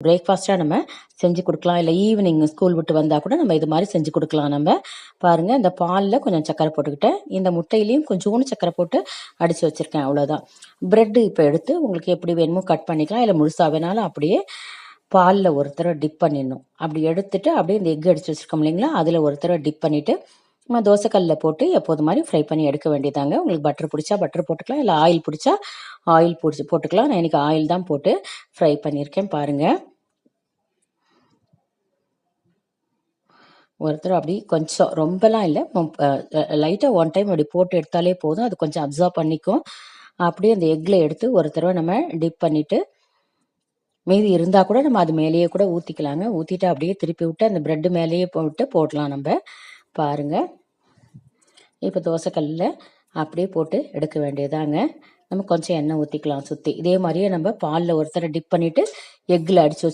பிரேக்ஃபாஸ்ட்டாக நம்ம செஞ்சு கொடுக்கலாம். இல்லை ஈவினிங் ஸ்கூல் விட்டு வந்தால் கூட நம்ம இது மாதிரி செஞ்சு கொடுக்கலாம். நம்ம பாருங்கள், இந்த பாலில் கொஞ்சம் சக்கரை போட்டுக்கிட்டேன். இந்த முட்டையிலையும் கொஞ்சோண்டு சக்கரை போட்டு அடித்து வச்சுருக்கேன். அவ்வளோதான். ப்ரெட்டு இப்போ எடுத்து உங்களுக்கு எப்படி வேணுமோ கட் பண்ணிக்கலாம். இல்லை முழுசாக வேணாலும் அப்படியே பாலில் ஒரு தடவை டிப் பண்ணிடணும். அப்படி எடுத்துட்டு அப்படியே இந்த எக் அடித்து வச்சுருக்கோம் இல்லைங்களா, அதில் ஒரு தடவை டிப் பண்ணிவிட்டு நம்ம தோசைக்கல்லில் போட்டு எப்போது மாதிரி ஃப்ரை பண்ணி எடுக்க வேண்டியதாங்க. உங்களுக்கு பட்டர் பிடிச்சா பட்டர் போட்டுக்கலாம், இல்லை ஆயில் பிடிச்சா ஆயில் போட்டுக்கலாம். நான் இன்றைக்கி ஆயில் தான் போட்டு ஃப்ரை பண்ணியிருக்கேன். பாருங்கள், ஒருத்தர் அப்படி கொஞ்சம் ரொம்பலாம் இல்லை, லைட்டாக ஒன் டைம் அப்படி போட்டு எடுத்தாலே போதும். அது கொஞ்சம் அப்சர்வ் பண்ணிக்கும். அப்படியே அந்த எக்கில் எடுத்து ஒரு தடவை நம்ம டிப் பண்ணிவிட்டு மீதி இருந்தால் கூட நம்ம அது மேலேயே கூட ஊற்றிக்கலாங்க. ஊற்றிட்டு அப்படியே திருப்பி விட்டு அந்த ப்ரெட்டு மேலேயே போட்டு போடலாம் நம்ம. பாருங்கள், இப்போ தோசைக்கல்லில் அப்படியே போட்டு எடுக்க வேண்டியதாங்க. நம்ம கொஞ்சம் எண்ணெய் ஊற்றிக்கலாம் சுற்றி. இதே மாதிரியே நம்ம பாலில் ஒரு தடவை டிப் பண்ணிவிட்டு எக்கில் அடித்து